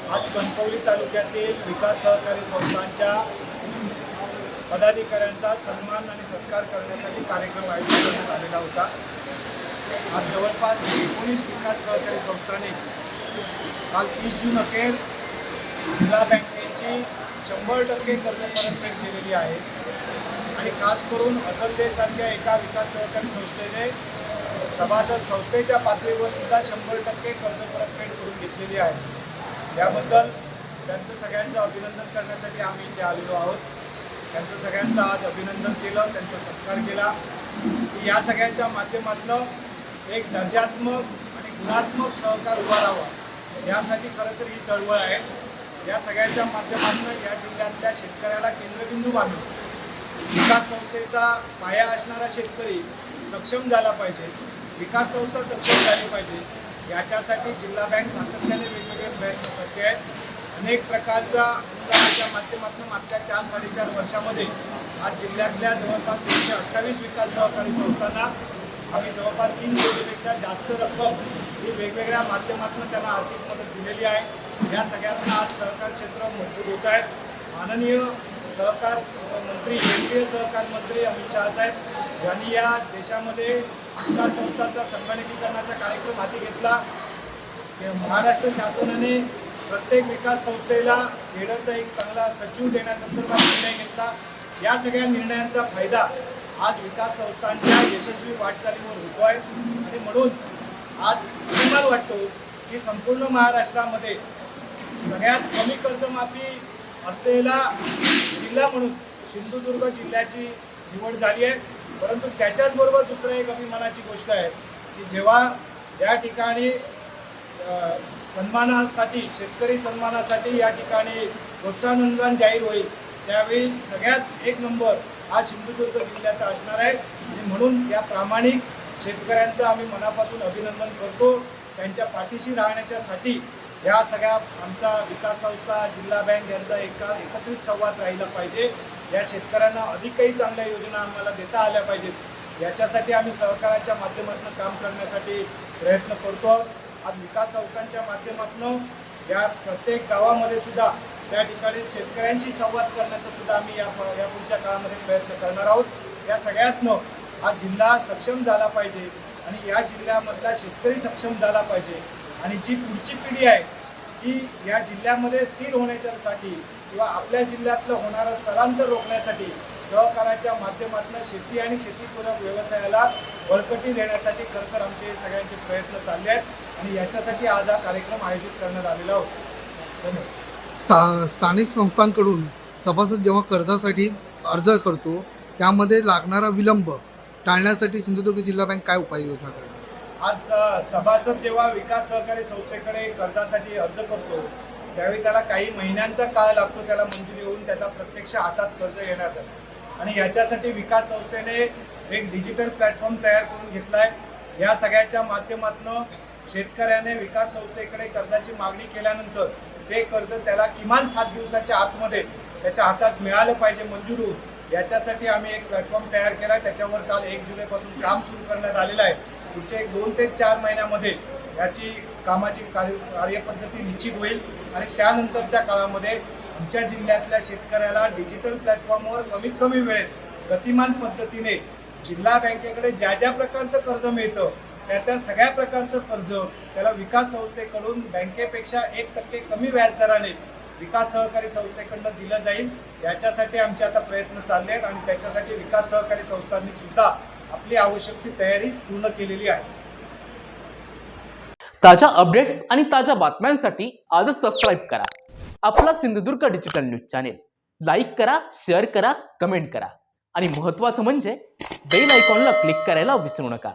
आज कणकवली तालुक्यातील विकास सहकारी संस्थांच्या पदाधिकाऱ्यांचा सन्मान आणि सत्कार करण्यासाठी कार्यक्रम आयोजित करण्यात आलेला होता। आज जवळपास 19 विकास सहकारी संस्थांनी काल 30 जून अखेर जिल्हा बँकेची 100% कर्ज परतफेड केलेली आहे आणि खास करून असलदेसारख्या एका विकास सहकारी संस्थेने सभासद संस्थेच्या पातळीवर सुद्धा 100% कर्ज परतफेड करून घेतलेली आहे। याबद्दल त्यांचं सगळ्यांचं अभिनंदन करण्यासाठी आम्ही इथे आलेलो आहोत। त्यांचं सगळ्यांचं आज अभिनंदन केलं, त्यांचा सत्कार केला। या सगळ्यांच्या माध्यमातून एक दर्जात्मक आणि गुणात्मक सहकार उभा राहावा यासाठी खरं तर ही चळवळ आहे। या सगळ्यांच्या माध्यमातून या जिल्ह्यातल्या शेतकऱ्याला केंद्रबिंदू बांधून विकास संस्थेचा पाया असणारा शेतकरी सक्षम झाला पाहिजे, विकास संस्था सक्षम झाली पाहिजे। याच्यासाठी जिल्हा बँक सातत्याने वेगवेगळे प्रयत्न करते आहे। अनेक प्रकारच्या अनुदानाच्या माध्यमातून मागच्या 4-4.5 वर्षामध्ये आज जिल्ह्यातल्या जवळपास 228 विकास सहकारी संस्थांना आम्ही जवळपास 3 कोटीपेक्षा जास्त रक्कम ही वेगवेगळ्या माध्यमातून त्यांना आर्थिक मदत दिलेली आहे। या सगळ्यांना आज सहकार क्षेत्र मजबूत होत आहे। माननीय सहकार मंत्री, केंद्रीय सहकार मंत्री अमित शहा साहेब यांनी या देशामध्ये विकास संस्थांचा संगणकीकरणाचा कार्यक्रम हाती घेतला। महाराष्ट्र शासनाने प्रत्येक विकास संस्थेला हेडरचा एक चांगला सचिव देण्यासंदर्भात निर्णय घेतला। या सगळ्या निर्णयांचा फायदा आज विकास संस्थांच्या यशस्वी वाटचालीवर होतो आहे आणि म्हणून आज मला वाटतो की संपूर्ण महाराष्ट्रामध्ये सगळ्यात कमी कर्जमाफी असलेला जिल्हा म्हणून सिंधुदुर्ग जिल्ह्याची निवड झाली आहे। परंतु त्याच्याचबरोबर दुसरं एक अभिमानाची गोष्ट आहे की जेव्हा या ठिकाणी सन्मानासाठी, शेतकरी सन्मानासाठी या ठिकाणी प्रोत्साहन अनुदान जाहीर होईल त्यावेळी सगळ्यात 1 नंबर हा सिंधुदुर्ग जिल्ह्याचा असणार आहे आणि म्हणून या प्रामाणिक शेतकऱ्यांचं आम्ही मनापासून अभिनंदन करतो। त्यांच्या पाठीशी राहण्याच्यासाठी या सगळ्या आमचा विकास संस्था, जिल्हा बँक यांचा एकत्रित संवाद राहिला पाहिजे। या शेतकऱ्यांना अधिकही चांगल्या योजना आम्हाला देता आल्या पाहिजेत याच्यासाठी आम्ही सहकाराच्या माध्यमातून काम करण्यासाठी प्रयत्न करतो। आज विकास संस्थांच्या माध्यमातून या प्रत्येक गावामध्ये सुद्धा त्या ठिकाणी शेतकऱ्यांशी संवाद करण्याचा सुद्धा आम्ही या पुढच्या काळामध्ये प्रयत्न करणार आहोत। या सगळ्यातनं हा जिल्हा सक्षम झाला पाहिजे आणि या जिल्ह्यामधला शेतकरी सक्षम झाला पाहिजे आणि जी पुढची पिढी आहे की या जिल्ह्यामध्ये स्थिर होण्याच्यासाठी किंवा आपल्या जिल्ह्यातलं होणारं स्थलांतर रोखण्यासाठी सहकाराच्या माध्यमातून शेती आणि शेतीपूरक व्यवसायाला बळकटी देण्यासाठी खरं तर आमचे सगळ्यांचे प्रयत्न चालले आहेत आणि याच्यासाठी आज हा कार्यक्रम आयोजित करण्यात आलेला होता। धन्यवाद। स्थानिक संस्थांकडून सभासद जेव्हा कर्जासाठी अर्ज करतो त्यामध्ये लागणारा विलंब टाळण्यासाठी सिंधुदुर्ग जिल्हा बँक काय उपाययोजना करेल? आज सभासद जेव्हा विकास सहकारी संस्थेकडे कर्जासाठी अर्ज करतो त्यावेळी त्याला काही महिन्यांचा काळ लागतो त्याला मंजुरी होऊन त्याचा प्रत्यक्ष हातात कर्ज येण्याचा आणि याच्यासाठी विकास संस्थेने एक डिजिटल प्लॅटफॉर्म तयार करून घेतला आहे। या सगळ्याच्या माध्यमातून शेतकऱ्याने विकास संस्थेकडे कर्जाची मागणी केल्यानंतर ते कर्ज त्याला किमान 7 दिवसाच्या आतमध्ये त्याच्या हातात मिळालं पाहिजे मंजूर होऊन। याच्यासाठी आम्ही एक प्लॅटफॉर्म तयार केला आहे। त्याच्यावर काल 1 जुलैपासून काम सुरू करण्यात आलेलं आहे। पुढचे 2 ते 4 महिन्यामध्ये याची कामाची कार्यपद्धती निश्चित होईल आणि त्यानंतरच्या काळामध्ये आमच्या जिल्ह्यातल्या शेतकऱ्याला डिजिटल प्लॅटफॉर्मवर कमीत कमी वेळेत गतिमान पद्धतीने जिल्हा बँकेकडे ज्या ज्या प्रकारचं कर्ज मिळतं त्या सगळ्या प्रकारचं कर्ज त्याला विकास संस्थेकडून बँकेपेक्षा 1% कमी व्याजदराने विकास सहकारी संस्थेकडनं दिलं जाईल। याच्यासाठी आमचे आता प्रयत्न चालले आहेत आणि त्याच्यासाठी विकास सहकारी संस्थांनी सुद्धा आपली आवश्यक ती तयारी पूर्ण केलेली आहे। ताज्या अपडेट्स आणि ताज्या बातम्यांसाठी आजच सबस्क्राईब करा आपला Sindhudurg digital news channel. Like करा, शेअर करा, कमेंट करा आणि महत्त्वाचं म्हणजे बेल आयकॉनला क्लिक करायला विसरू नका।